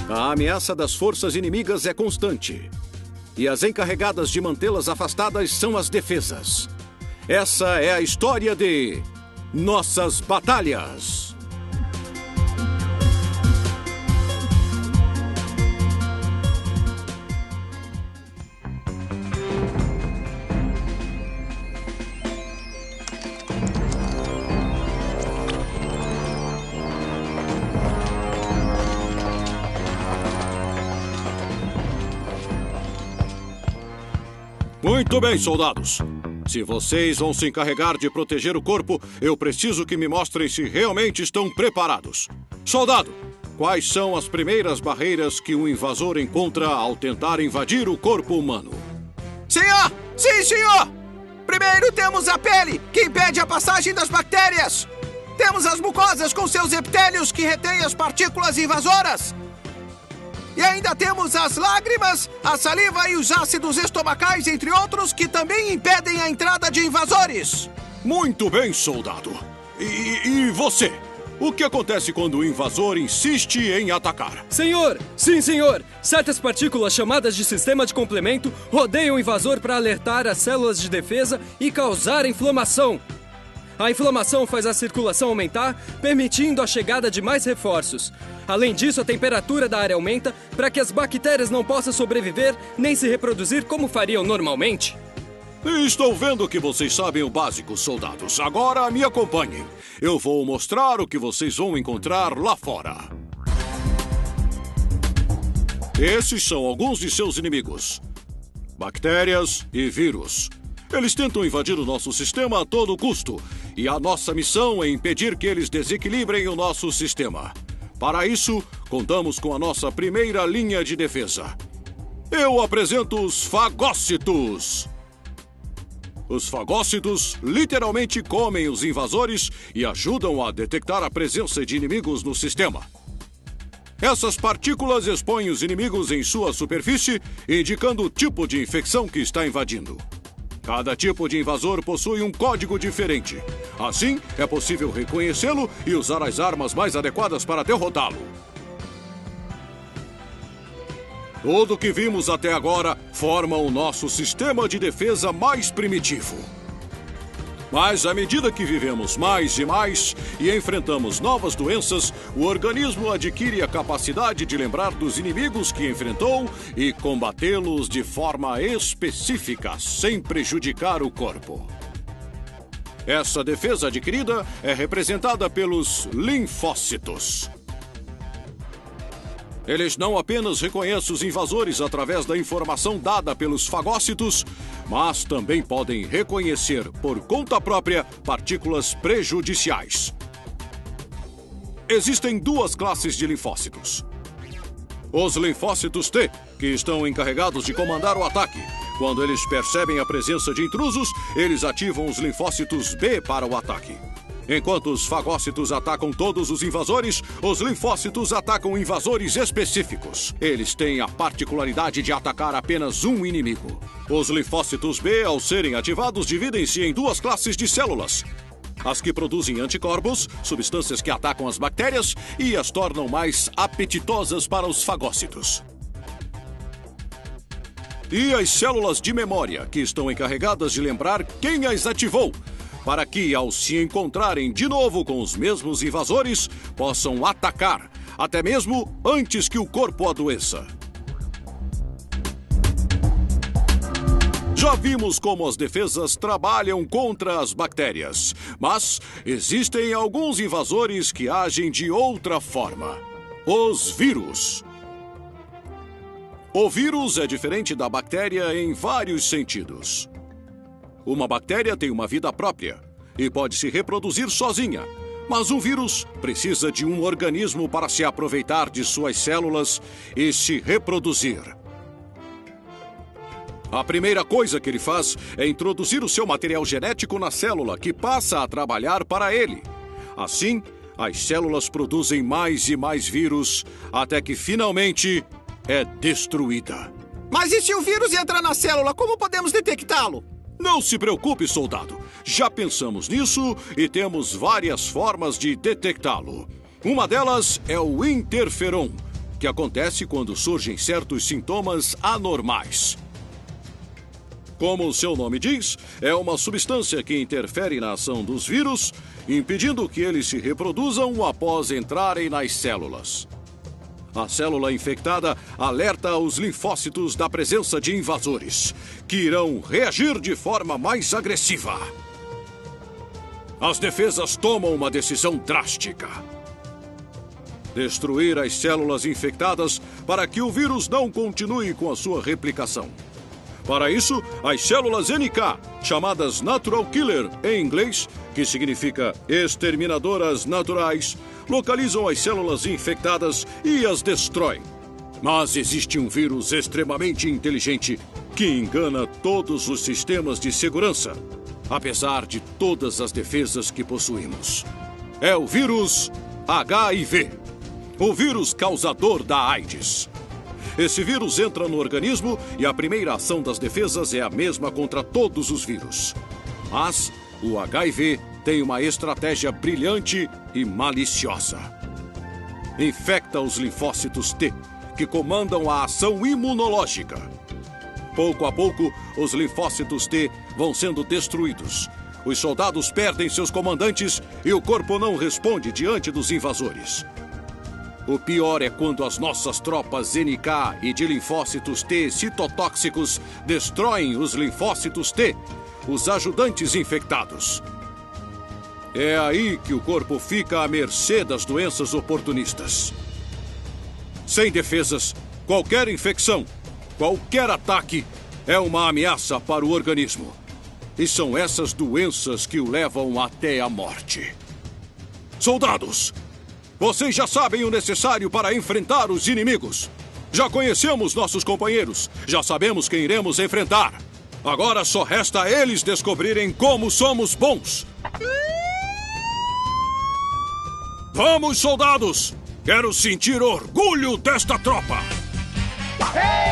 A ameaça das forças inimigas é constante. E as encarregadas de mantê-las afastadas são as defesas. Essa é a história de Nossas Batalhas. Muito bem, soldados. Se vocês vão se encarregar de proteger o corpo, eu preciso que me mostrem se realmente estão preparados. Soldado, quais são as primeiras barreiras que um invasor encontra ao tentar invadir o corpo humano? Senhor! Sim, senhor! Primeiro temos a pele, que impede a passagem das bactérias. Temos as mucosas com seus epitélios que retêm as partículas invasoras. E ainda temos as lágrimas, a saliva e os ácidos estomacais, entre outros, que também impedem a entrada de invasores. Muito bem, soldado. E você? O que acontece quando o invasor insiste em atacar? Senhor! Sim, senhor! Certas partículas chamadas de sistema de complemento rodeiam o invasor para alertar as células de defesa e causar inflamação. A inflamação faz a circulação aumentar, permitindo a chegada de mais reforços. Além disso, a temperatura da área aumenta para que as bactérias não possam sobreviver nem se reproduzir como fariam normalmente. Estou vendo que vocês sabem o básico, soldados. Agora me acompanhem. Eu vou mostrar o que vocês vão encontrar lá fora. Esses são alguns de seus inimigos: bactérias e vírus. Eles tentam invadir o nosso sistema a todo custo, e a nossa missão é impedir que eles desequilibrem o nosso sistema. Para isso, contamos com a nossa primeira linha de defesa. Eu apresento os fagócitos. Os fagócitos literalmente comem os invasores e ajudam a detectar a presença de inimigos no sistema. Essas partículas expõem os inimigos em sua superfície, indicando o tipo de infecção que está invadindo. Cada tipo de invasor possui um código diferente. Assim, é possível reconhecê-lo e usar as armas mais adequadas para derrotá-lo. Tudo o que vimos até agora forma o nosso sistema de defesa mais primitivo. Mas à medida que vivemos mais e mais e enfrentamos novas doenças, o organismo adquire a capacidade de lembrar dos inimigos que enfrentou e combatê-los de forma específica, sem prejudicar o corpo. Essa defesa adquirida é representada pelos linfócitos. Eles não apenas reconhecem os invasores através da informação dada pelos fagócitos, mas também podem reconhecer, por conta própria, partículas prejudiciais. Existem duas classes de linfócitos. Os linfócitos T, que estão encarregados de comandar o ataque. Quando eles percebem a presença de intrusos, eles ativam os linfócitos B para o ataque. Enquanto os fagócitos atacam todos os invasores, os linfócitos atacam invasores específicos. Eles têm a particularidade de atacar apenas um inimigo. Os linfócitos B, ao serem ativados, dividem-se em duas classes de células: as que produzem anticorpos, substâncias que atacam as bactérias e as tornam mais apetitosas para os fagócitos. E as células de memória, que estão encarregadas de lembrar quem as ativou, para que, ao se encontrarem de novo com os mesmos invasores, possam atacar, até mesmo antes que o corpo adoeça. Já vimos como as defesas trabalham contra as bactérias, mas existem alguns invasores que agem de outra forma: os vírus. O vírus é diferente da bactéria em vários sentidos. Uma bactéria tem uma vida própria e pode se reproduzir sozinha, mas um vírus precisa de um organismo para se aproveitar de suas células e se reproduzir. A primeira coisa que ele faz é introduzir o seu material genético na célula, que passa a trabalhar para ele. Assim, as células produzem mais e mais vírus, até que finalmente é destruída. Mas e se o vírus entra na célula, como podemos detectá-lo? Não se preocupe, soldado. Já pensamos nisso e temos várias formas de detectá-lo. Uma delas é o interferon, que acontece quando surgem certos sintomas anormais. Como o seu nome diz, é uma substância que interfere na ação dos vírus, impedindo que eles se reproduzam após entrarem nas células. A célula infectada alerta os linfócitos da presença de invasores, que irão reagir de forma mais agressiva. As defesas tomam uma decisão drástica: destruir as células infectadas para que o vírus não continue com a sua replicação. Para isso, as células NK, chamadas Natural Killer em inglês, que significa exterminadoras naturais, localizam as células infectadas e as destroem. Mas existe um vírus extremamente inteligente que engana todos os sistemas de segurança, apesar de todas as defesas que possuímos. É o vírus HIV, o vírus causador da AIDS. Esse vírus entra no organismo e a primeira ação das defesas é a mesma contra todos os vírus. Mas o HIV tem uma estratégia brilhante e maliciosa. Infecta os linfócitos T, que comandam a ação imunológica. Pouco a pouco, os linfócitos T vão sendo destruídos. Os soldados perdem seus comandantes e o corpo não responde diante dos invasores. O pior é quando as nossas tropas NK e de linfócitos T citotóxicos destroem os linfócitos T, os ajudantes infectados. É aí que o corpo fica à mercê das doenças oportunistas. Sem defesas, qualquer infecção, qualquer ataque é uma ameaça para o organismo. E são essas doenças que o levam até a morte. Soldados! Vocês já sabem o necessário para enfrentar os inimigos. Já conhecemos nossos companheiros. Já sabemos quem iremos enfrentar. Agora só resta a eles descobrirem como somos bons. Vamos, soldados! Quero sentir orgulho desta tropa! Hey!